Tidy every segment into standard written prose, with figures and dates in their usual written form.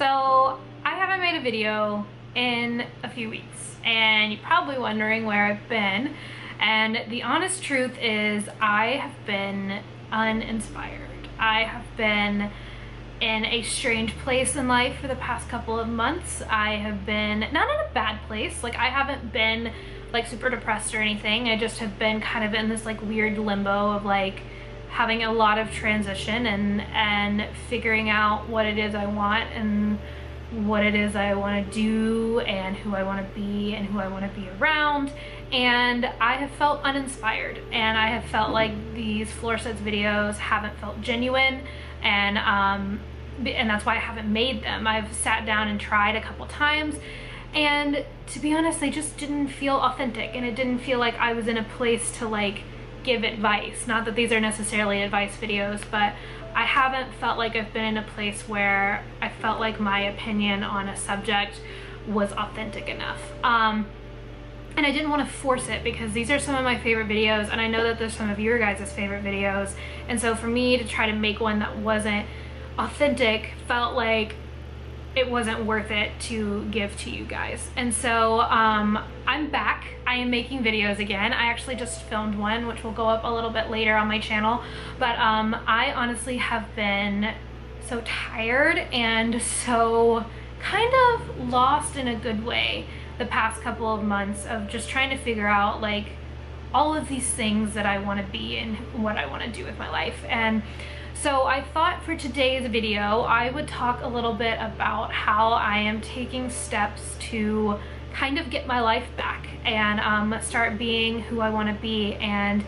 So I haven't made a video in a few weeks, and you're probably wondering where I've been. And the honest truth is I have been uninspired. I have been in a strange place in life for the past couple of months. I have been not in a bad place. Like, I haven't been like super depressed or anything. I just have been kind of in this like weird limbo of like having a lot of transition and figuring out what it is I want and what it is I want to do and who I want to be and who I want to be around. And I have felt uninspired, and I have felt like these floor sets videos haven't felt genuine, and that's why I haven't made them. I've sat down and tried a couple times, and to be honest, they just didn't feel authentic, and it didn't feel like I was in a place to like give advice. Not that these are necessarily advice videos, but I haven't felt like I've been in a place where I felt like my opinion on a subject was authentic enough. And I didn't want to force it, because these are some of my favorite videos, and I know that there's some of your guys' favorite videos, and so for me to try to make one that wasn't authentic felt like it wasn't worth it to give to you guys. And so I'm back. I am making videos again. I actually just filmed one, which will go up a little bit later on my channel, but I honestly have been so tired and so kind of lost in a good way the past couple of months of just trying to figure out like all of these things that I want to be and what I want to do with my life. And so I thought for today's video I would talk a little bit about how I am taking steps to kind of get my life back and start being who I want to be. And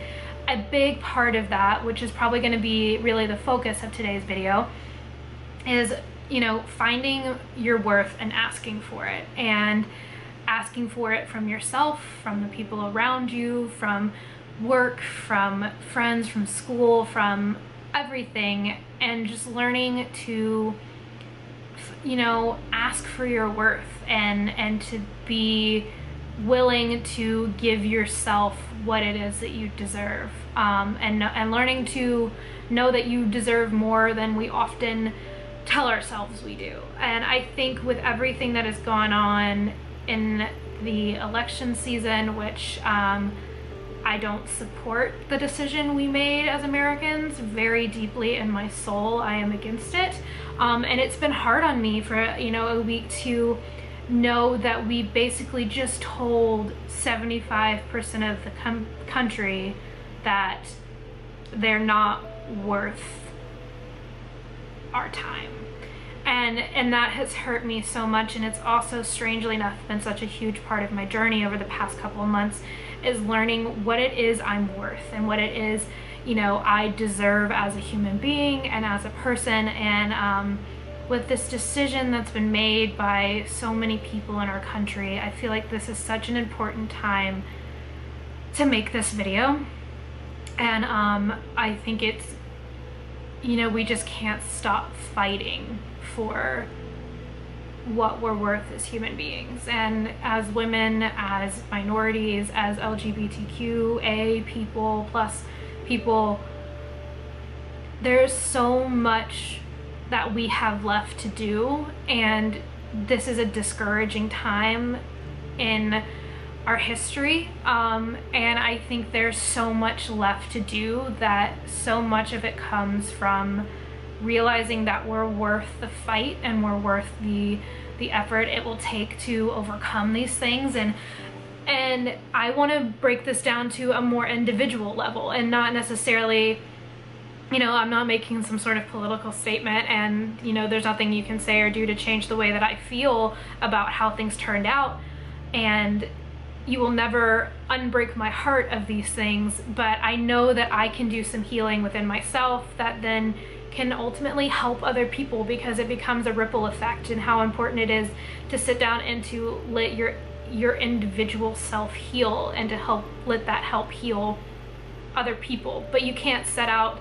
a big part of that, which is probably going to be really the focus of today's video, is, you know, finding your worth and asking for it. And asking for it from yourself, from the people around you, from work, from friends, from school, from everything, and just learning to, you know, ask for your worth and to be willing to give yourself what it is that you deserve, and learning to know that you deserve more than we often tell ourselves we do. And I think with everything that has gone on in the election season, which I don't support the decision we made as Americans, very deeply in my soul I am against it, and it's been hard on me for, you know, a week to know that we basically just told 75% of the country that they're not worth our time. And that has hurt me so much, and it's also, strangely enough, been such a huge part of my journey over the past couple of months, is learning what it is I'm worth and what it is, you know, I deserve as a human being and as a person. And with this decision that's been made by so many people in our country, I feel like this is such an important time to make this video. And I think it's, you know, we just can't stop fighting for what we're worth as human beings, and as women, as minorities, as LGBTQA people, plus people. There's so much that we have left to do, and this is a discouraging time in our history, and I think there's so much left to do, that so much of it comes from realizing that we're worth the fight and we're worth the effort it will take to overcome these things. And I want to break this down to a more individual level, and not necessarily, you know, I'm not making some sort of political statement, and, you know, there's nothing you can say or do to change the way that I feel about how things turned out, and you will never unbreak my heart of these things, but I know that I can do some healing within myself that then can ultimately help other people, because it becomes a ripple effect, and how important it is to sit down and to let your individual self heal, and to let that help heal other people. But you can't set out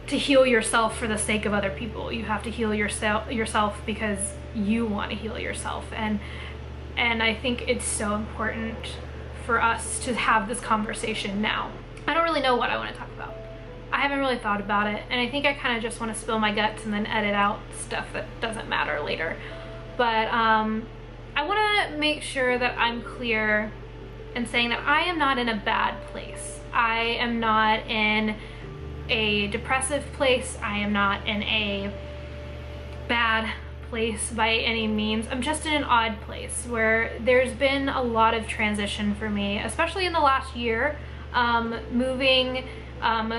to heal yourself for the sake of other people. You have to heal yourself because you want to heal yourself. And I think it's so important for us to have this conversation now. I don't really know what I want to talk about. I I haven't really thought about it, and I think I kind of just want to spill my guts and then edit out stuff that doesn't matter later. But I want to make sure that I'm clear in saying that I am not in a bad place. I am not in a depressive place. I am not in a bad place by any means. I'm just in an odd place where there's been a lot of transition for me, especially in the last year. Moving,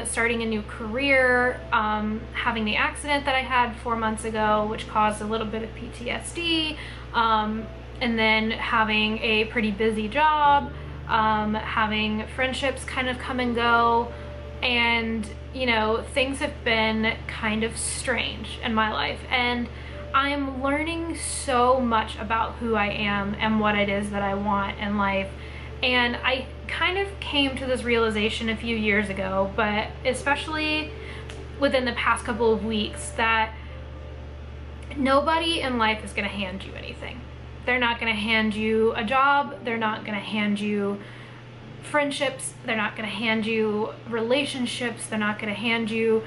starting a new career, having the accident that I had 4 months ago, which caused a little bit of PTSD, and then having a pretty busy job, having friendships kind of come and go, and you know, things have been kind of strange in my life, and I'm learning so much about who I am and what it is that I want in life. And I kind of came to this realization a few years ago, but especially within the past couple of weeks, that nobody in life is going to hand you anything. They're not going to hand you a job. They're not going to hand you friendships. They're not going to hand you relationships. They're not going to hand you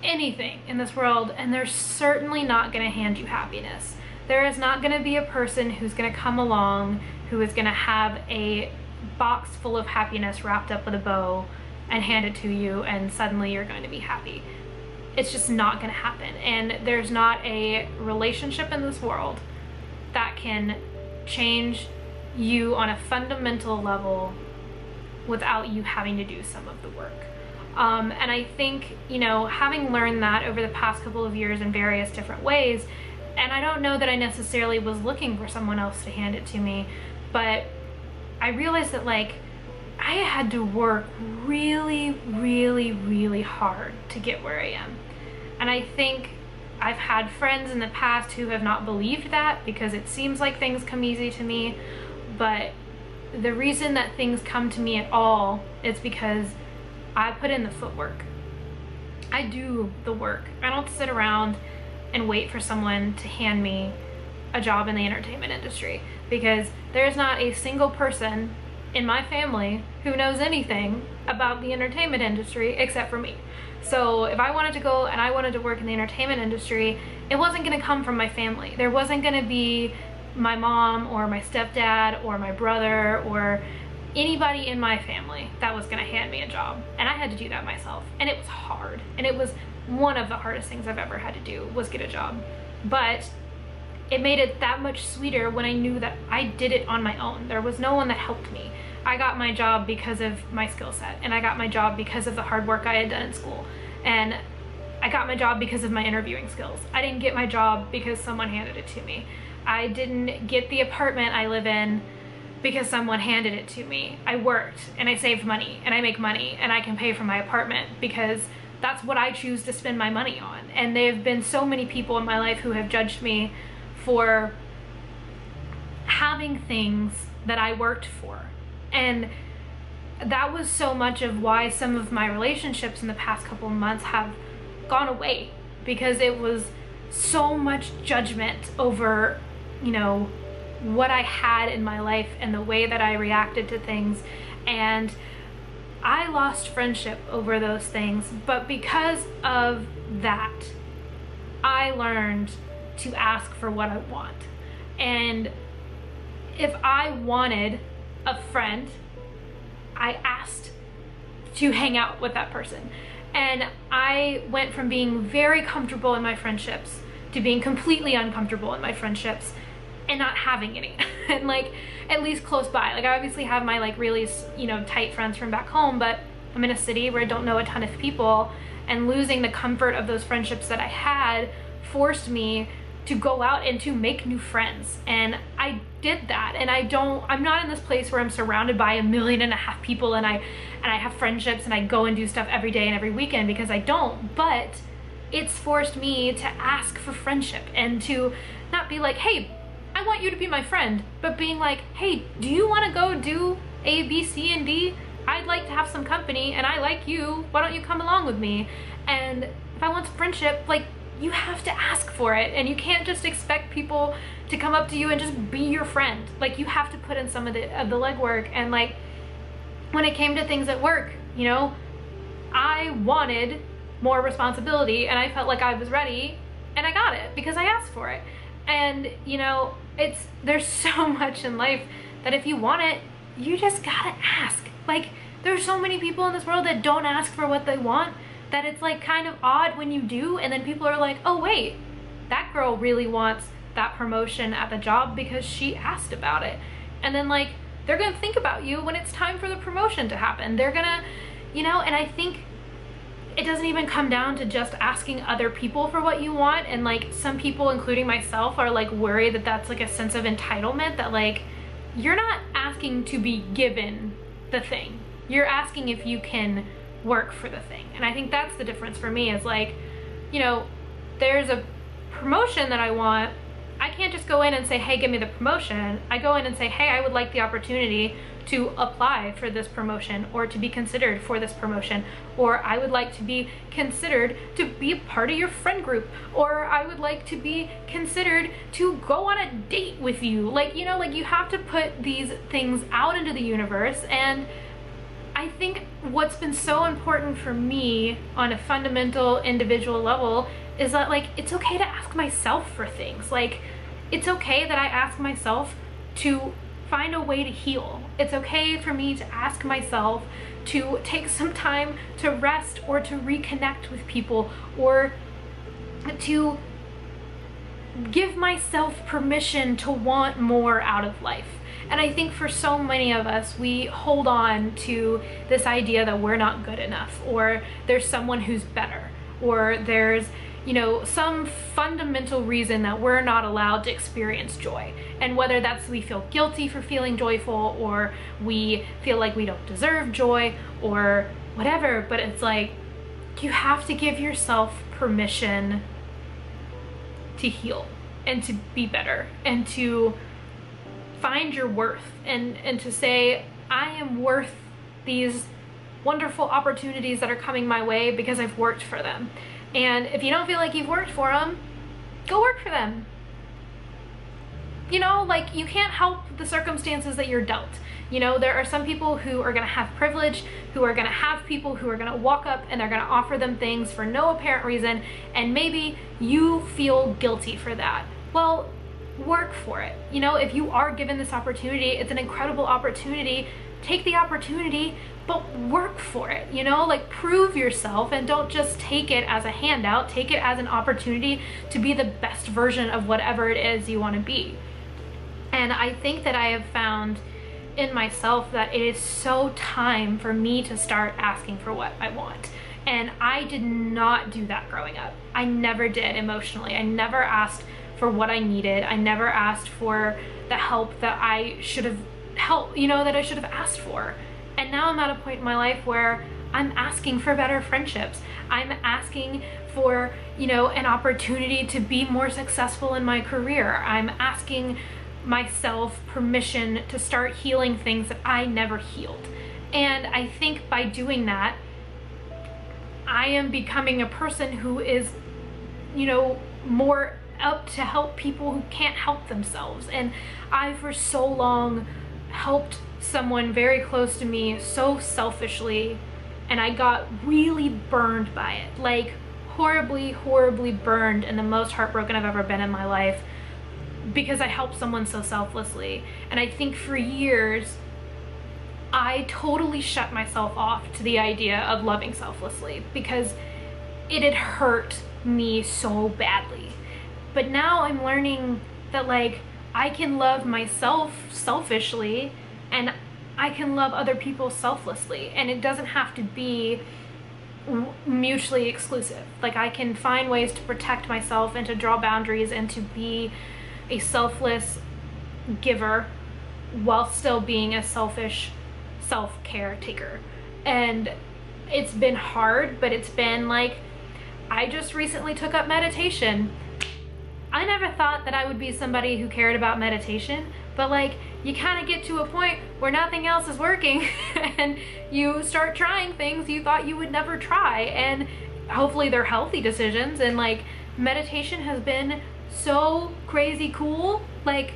anything in this world, and they're certainly not going to hand you happiness. There is not going to be a person who's going to come along who is going to have a box full of happiness wrapped up with a bow and hand it to you and suddenly you're going to be happy. It's just not going to happen. And there's not a relationship in this world that can change you on a fundamental level without you having to do some of the work. And I think, you know, having learned that over the past couple of years in various different ways, and I don't know that I necessarily was looking for someone else to hand it to me, but I realized that like I had to work really, really, really hard to get where I am. And I think I've had friends in the past who have not believed that, because it seems like things come easy to me, but the reason that things come to me at all is because I put in the footwork. I do the work. I don't sit around and wait for someone to hand me a job in the entertainment industry, because there's not a single person in my family who knows anything about the entertainment industry except for me. So if I wanted to go and I wanted to work in the entertainment industry, it wasn't going to come from my family. There wasn't going to be my mom or my stepdad or my brother or anybody in my family that was going to hand me a job. And I had to do that myself, and it was hard, and it was one of the hardest things I've ever had to do, was get a job. But it made it that much sweeter when I knew that I did it on my own. There was no one that helped me. I got my job because of my skill set, and I got my job because of the hard work I had done in school, and I got my job because of my interviewing skills. I didn't get my job because someone handed it to me. I didn't get the apartment I live in because someone handed it to me. I worked and I saved money and I make money and I can pay for my apartment because that's what I choose to spend my money on. And there have been so many people in my life who have judged me for having things that I worked for. And that was so much of why some of my relationships in the past couple of months have gone away, because it was so much judgment over, you know, what I had in my life and the way that I reacted to things. And I lost friendship over those things, but because of that, I learned to ask for what I want. And if I wanted a friend, I asked to hang out with that person. And I went from being very comfortable in my friendships to being completely uncomfortable in my friendships and not having any. And like, at least close by. Like, I obviously have my like really, you know, tight friends from back home, but I'm in a city where I don't know a ton of people, and losing the comfort of those friendships that I had forced me to go out and to make new friends. And I did that, and I'm not in this place where I'm surrounded by 1.5 million people and I have friendships and I go and do stuff every day and every weekend, because I don't. But it's forced me to ask for friendship and to not be like, hey, I want you to be my friend, but being like, hey, do you want to go do A, B, C, and D? I'd like to have some company and I like you. Why don't you come along with me? And if I want friendship, like, you have to ask for it, and you can't just expect people to come up to you and just be your friend. Like, you have to put in some of the legwork. And like, when it came to things at work, you know, I wanted more responsibility and I felt like I was ready, and I got it because I asked for it. And you know, there's so much in life that if you want it, you just gotta ask. Like, there's so many people in this world that don't ask for what they want, that it's like kind of odd when you do, and then people are like, oh wait, that girl really wants that promotion at the job because she asked about it. And then like, they're gonna think about you when it's time for the promotion to happen. They're gonna, you know, and I think it doesn't even come down to just asking other people for what you want. And like, some people, including myself, are like worried that that's like a sense of entitlement, that like, you're not asking to be given the thing. You're asking if you can work for the thing. And I think that's the difference for me, is like, you know, there's a promotion that I want. I can't just go in and say, hey, give me the promotion. I go in and say, hey, I would like the opportunity to apply for this promotion, or to be considered for this promotion, or I would like to be considered to be a part of your friend group, or I would like to be considered to go on a date with you. Like, you know, like, you have to put these things out into the universe. And I think what's been so important for me on a fundamental individual level is that like, it's okay to ask myself for things. Like, it's okay that I ask myself to find a way to heal. It's okay for me to ask myself to take some time to rest, or to reconnect with people, or to give myself permission to want more out of life. And I think for so many of us, we hold on to this idea that we're not good enough, or there's someone who's better, or there's, you know, some fundamental reason that we're not allowed to experience joy. And whether that's we feel guilty for feeling joyful, or we feel like we don't deserve joy, or whatever, but it's like, you have to give yourself permission to heal, and to be better, and to find your worth, and to say, I am worth these wonderful opportunities that are coming my way because I've worked for them. And if you don't feel like you've worked for them, go work for them. You know, like, you can't help the circumstances that you're dealt. You know, there are some people who are gonna have privilege, who are gonna have people who are gonna walk up and they're gonna offer them things for no apparent reason, and maybe you feel guilty for that. Well, work for it. You know, if you are given this opportunity, it's an incredible opportunity. Take the opportunity, but work for it, you know, like, prove yourself, and don't just take it as a handout. Take it as an opportunity to be the best version of whatever it is you want to be. And I think that I have found in myself that it is so time for me to start asking for what I want. And I did not do that growing up. I never did emotionally. I never asked for what I needed. I never asked for the help that I should have that I should have asked for. And now I'm at a point in my life where I'm asking for better friendships. I'm asking for, you know, an opportunity to be more successful in my career. I'm asking myself permission to start healing things that I never healed. And I think by doing that, I am becoming a person who is, you know, more up to help people who can't help themselves. And I, for so long, helped someone very close to me so selfishly, and I got really burned by it. Like, horribly, horribly burned, and the most heartbroken I've ever been in my life, because I helped someone so selflessly. And I think for years, I totally shut myself off to the idea of loving selflessly, because it had hurt me so badly. But now I'm learning that, like, I can love myself selfishly, and I can love other people selflessly, and it doesn't have to be mutually exclusive. Like, I can find ways to protect myself and to draw boundaries and to be a selfless giver while still being a selfish self-care taker. And it's been hard, but it's been like, I just recently took up meditation. I never thought that I would be somebody who cared about meditation, but like, you kind of get to a point where nothing else is working and you start trying things you thought you would never try, and hopefully they're healthy decisions. And like, meditation has been so crazy cool. Like,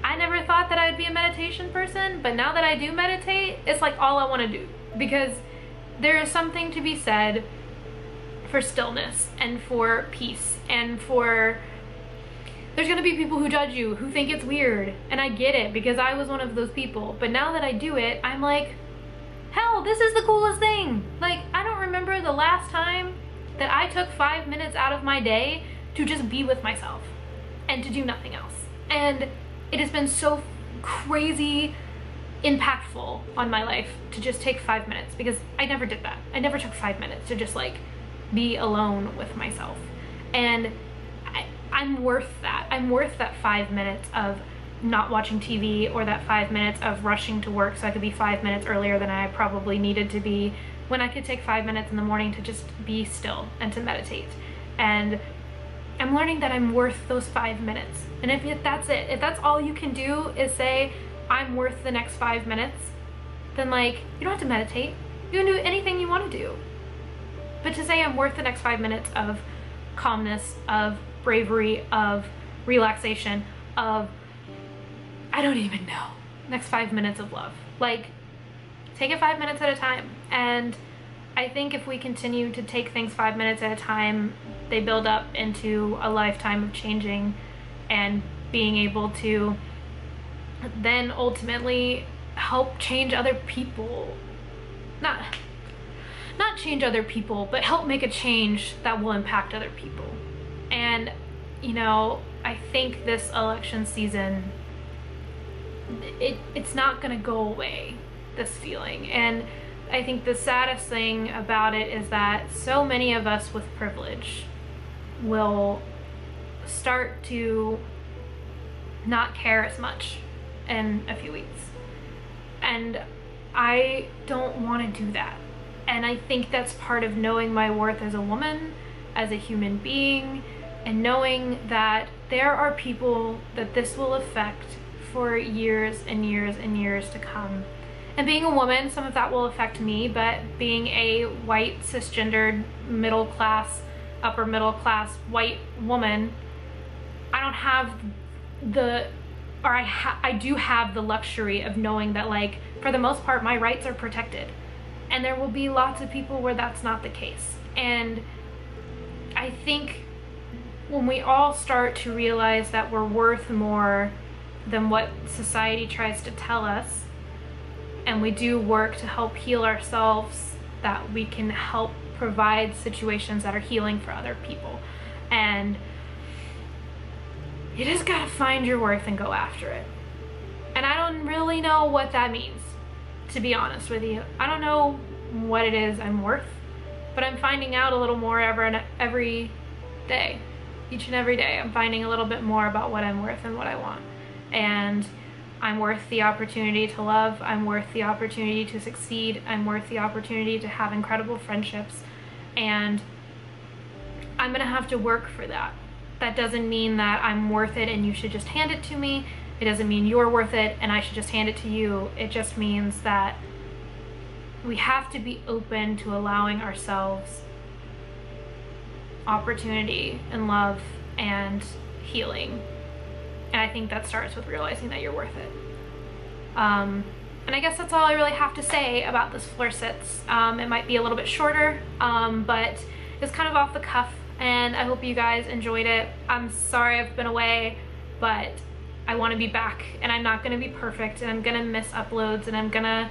I never thought that I'd be a meditation person, but now that I do meditate, it's like all I want to do, because there is something to be said for stillness and for peace and for, there's gonna be people who judge you, who think it's weird, and I get it because I was one of those people. But now that I do it, I'm like, hell, this is the coolest thing. Like, I don't remember the last time that I took 5 minutes out of my day to just be with myself and to do nothing else. And it has been so crazy impactful on my life to just take 5 minutes, because I never did that. I never took 5 minutes to just like be alone with myself. And I'm worth that. I'm worth that 5 minutes of not watching TV, or that 5 minutes of rushing to work so I could be 5 minutes earlier than I probably needed to be, when I could take 5 minutes in the morning to just be still and to meditate. And I'm learning that I'm worth those 5 minutes. And if that's it, if that's all you can do is say, I'm worth the next 5 minutes, then like, you don't have to meditate. You can do anything you want to do. But to say I'm worth the next 5 minutes of calmness, of bravery, of relaxation, of, I don't even know, next 5 minutes of love. Like, take it 5 minutes at a time. And I think if we continue to take things 5 minutes at a time, they build up into a lifetime of changing and being able to then ultimately help change other people. Not change other people, but help make a change that will impact other people. And, you know, I think this election season, it's not gonna go away, this feeling. And I think the saddest thing about it is that so many of us with privilege will start to not care as much in a few weeks. And I don't want to do that. And I think that's part of knowing my worth as a woman, as a human being, and knowing that there are people that this will affect for years and years and years to come. And being a woman, some of that will affect me, but being a white, cisgendered, middle class, upper middle class white woman, I don't have the, or I do have the luxury of knowing that, like, for the most part, my rights are protected. And there will be lots of people where that's not the case. And I think when we all start to realize that we're worth more than what society tries to tell us, and we do work to help heal ourselves, that we can help provide situations that are healing for other people. And you just gotta find your worth and go after it. And I don't really know what that means, to be honest with you. I don't know what it is I'm worth, but I'm finding out a little more every day. Each and every day I'm finding a little bit more about what I'm worth and what I want. And I'm worth the opportunity to love. I'm worth the opportunity to succeed. I'm worth the opportunity to have incredible friendships. And I'm gonna have to work for that. That doesn't mean that I'm worth it and you should just hand it to me. It doesn't mean you're worth it and I should just hand it to you. It just means that we have to be open to allowing ourselves opportunity and love and healing. And I think that starts with realizing that you're worth it. And I guess that's all I really have to say about this Floor Sits. It might be a little bit shorter, but it's kind of off the cuff, and I hope you guys enjoyed it. I'm sorry I've been away, but I want to be back, and I'm not going to be perfect, and I'm going to miss uploads, and I'm going to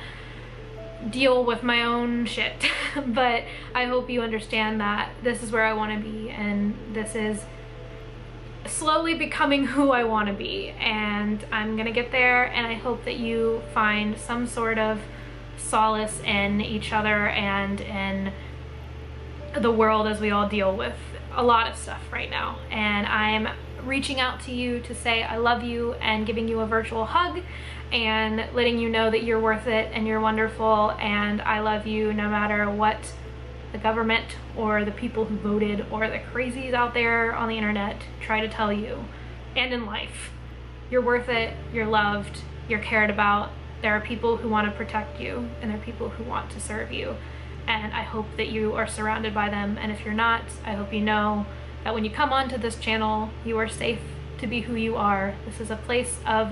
deal with my own shit. But I hope you understand that this is where I want to be, and this is slowly becoming who I want to be, and I'm gonna get there. And I hope that you find some sort of solace in each other and in the world, as we all deal with a lot of stuff right now. And I'm reaching out to you to say I love you, and giving you a virtual hug, and letting you know that you're worth it and you're wonderful, and I love you no matter what the government or the people who voted or the crazies out there on the internet try to tell you. And in life, you're worth it, you're loved, you're cared about. There are people who want to protect you, and there are people who want to serve you, and I hope that you are surrounded by them. And if you're not, I hope you know that when you come onto this channel, you are safe to be who you are. This is a place of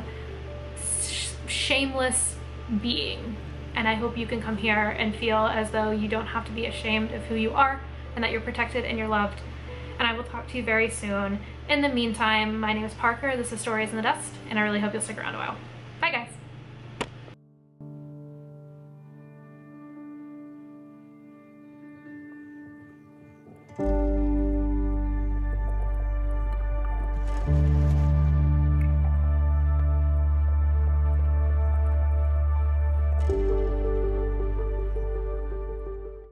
shameless being, and I hope you can come here and feel as though you don't have to be ashamed of who you are and that you're protected and you're loved. And I will talk to you very soon. In the meantime, my name is Parker, this is Stories in the Dust, and I really hope you'll stick around a while.